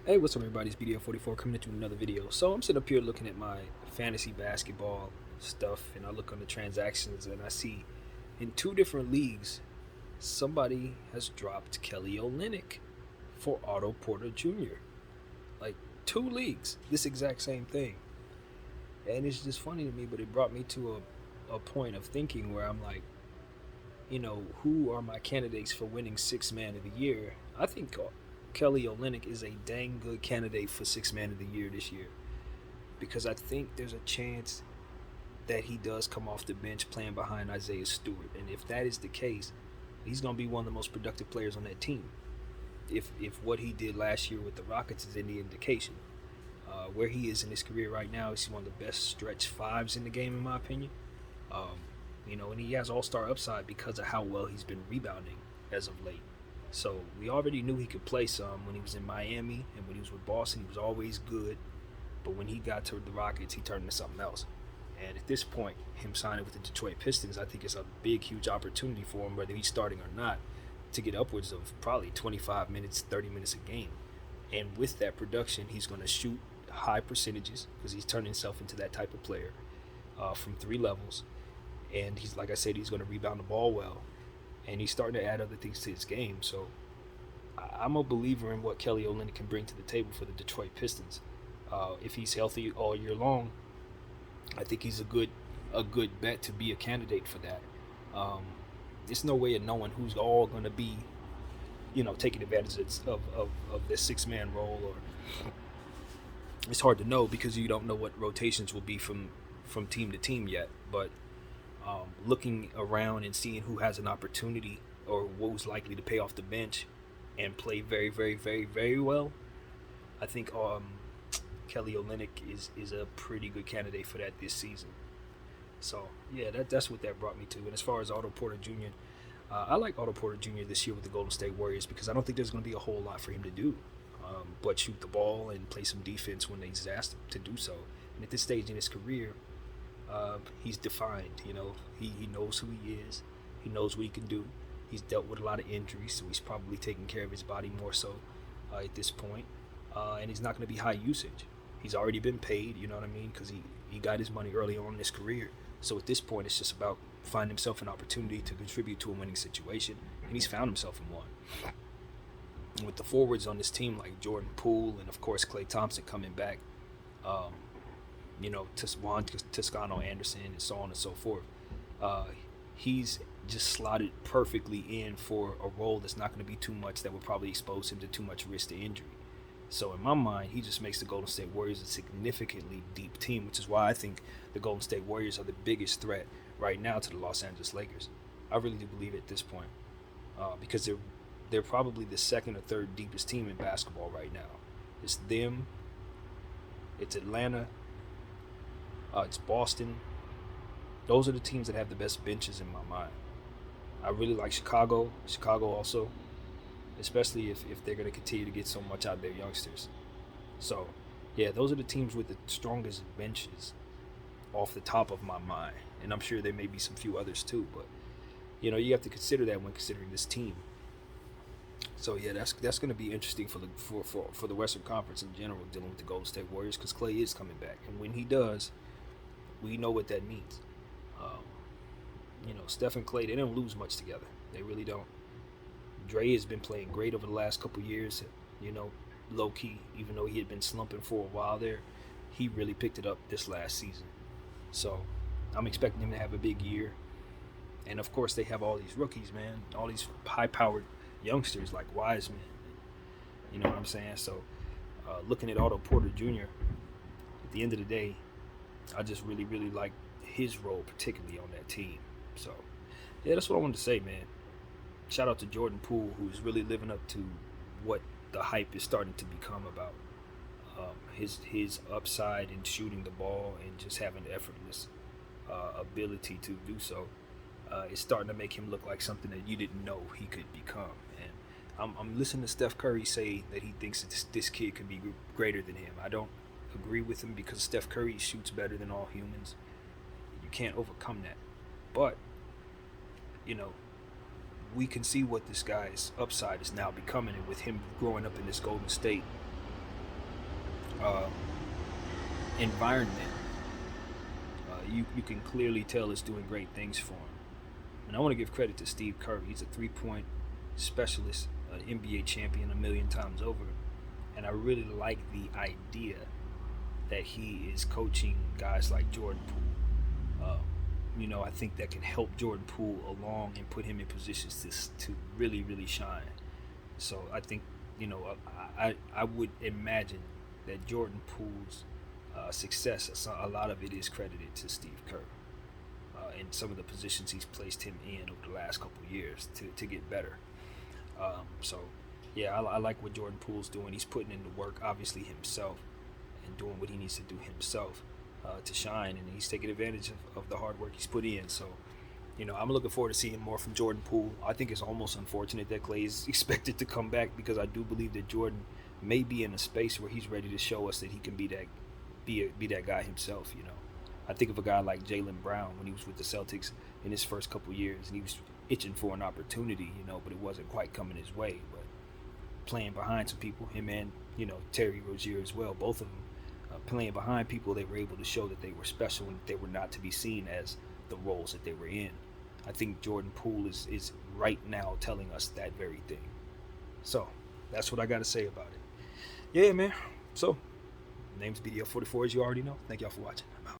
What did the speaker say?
Hey, what's up, everybody? It's BDF44 coming into another video. So I'm sitting up here looking at my fantasy basketball stuff, and I look on the transactions, and I see in two different leagues, somebody has dropped Kelly Olynyk for Otto Porter Jr. Like two leagues, this exact same thing, and it's just funny to me. But it brought me to a point of thinking where I'm like, who are my candidates for winning Sixth Man of the Year? I think Kelly Olynyk is a dang good candidate for Sixth Man of the Year this year because I think there's a chance that he does come off the bench playing behind Isaiah Stewart, and if that is the case, he's going to be one of the most productive players on that team. If what he did last year with the Rockets is any indication, where he is in his career right now, he's one of the best stretch fives in the game, in my opinion. Um, and he has all-star upside because of how well he's been rebounding as of late. So we already knew he could play some when he was in Miami, and when he was with Boston, he was always good. But when he got to the Rockets, he turned into something else. And at this point, him signing with the Detroit Pistons, I think it's a big, huge opportunity for him, whether he's starting or not, to get upwards of probably 25 minutes, 30 minutes a game. And with that production, he's going to shoot high percentages because he's turned himself into that type of player from three levels. And he's, like I said, he's going to rebound the ball well. And he's starting to add other things to his game. So I'm a believer in what Kelly Olynyk can bring to the table for the Detroit Pistons. If he's healthy all year long, I think he's a good bet to be a candidate for that. Um, there's no way of knowing who's all going to be, taking advantage of this six-man role, or it's hard to know because you don't know what rotations will be from team to team yet. But looking around and seeing who has an opportunity or who's likely to pay off the bench and play very, very, very, very well, I think Kelly Olynyk is a pretty good candidate for that this season. So yeah, that's what that brought me to. And as far as Otto Porter Jr., I like Otto Porter Jr. this year with the Golden State Warriors because I don't think there's going to be a whole lot for him to do, but shoot the ball and play some defense when he's asked to do so. And at this stage in his career, he's defined. He knows who he is. He knows what he can do. He's dealt with a lot of injuries, so he's probably taking care of his body more so at this point. And he's not going to be high usage. He's already been paid, you know what I mean, because he got his money early on in his career. So at this point, it's just about finding himself an opportunity to contribute to a winning situation, and he's found himself in one. And with the forwards on this team like Jordan Poole and of course Klay Thompson coming back, um, Juan Toscano Anderson and so on and so forth, uh, he's just slotted perfectly in for a role that's not going to be too much that would probably expose him to too much risk to injury. So in my mind, he just makes the Golden State Warriors a significantly deep team, which is why I think the Golden State Warriors are the biggest threat right now to the Los Angeles Lakers. I really do believe it at this point, because they're probably the second or third deepest team in basketball right now. It's them, it's Atlanta, it's Boston. Those are the teams that have the best benches in my mind. I really like Chicago. Chicago also, especially if they're going to continue to get so much out of their youngsters. So, yeah, those are the teams with the strongest benches off the top of my mind. And I'm sure there may be some few others too, but you have to consider that when considering this team. So yeah, that's going to be interesting for the Western Conference in general, dealing with the Golden State Warriors, because Klay is coming back, and when he does, we know what that means. Um, Steph and Klay, they don't lose much together. They really don't. Dre has been playing great over the last couple years. Low key, even though he had been slumping for a while there, he really picked it up this last season. So I'm expecting him to have a big year. And of course, they have all these rookies, man, all these high-powered youngsters like Wiseman. You know what I'm saying? So looking at Otto Porter Jr., at the end of the day, I just really, really like his role, particularly on that team. So yeah, that's what I wanted to say, man. Shout out to Jordan Poole, who's really living up to what the hype is starting to become about. His upside in shooting the ball and just having effortless ability to do so is starting to make him look like something that you didn't know he could become. And I'm listening to Steph Curry say that he thinks that this kid could be greater than him. I don't agree with him because Steph Curry shoots better than all humans. You can't overcome that. But, you know, we can see what this guy's upside is now becoming, and with him growing up in this Golden State, um, environment, you can clearly tell it's doing great things for him. And I want to give credit to Steve Kerr. He's a 3-point specialist, an NBA champion a million times over. And I really like the idea that he is coaching guys like Jordan Poole. I think that can help Jordan Poole along and put him in positions to really, really shine. So I think, I would imagine that Jordan Poole's success, a lot of it is credited to Steve Kerr and some of the positions he's placed him in over the last couple of years to get better. So, yeah, I like what Jordan Poole's doing. He's putting in the work, obviously, himself and doing what he needs to do himself to shine. And he's taking advantage of the hard work he's put in. So, I'm looking forward to seeing more from Jordan Poole. I think it's almost unfortunate that Clay is expected to come back because I do believe that Jordan may be in a space where he's ready to show us that he can be that guy himself. I think of a guy like Jaylen Brown when he was with the Celtics in his first couple years, and he was itching for an opportunity, but it wasn't quite coming his way. But playing behind some people, him and Terry Rozier as well, both of them playing behind people, they were able to show that they were special and that they were not to be seen as the roles that they were in. I think Jordan Poole is right now telling us that very thing. So that's what I got to say about it. Yeah, man. So name's BDL44, as you already know. Thank y'all for watching.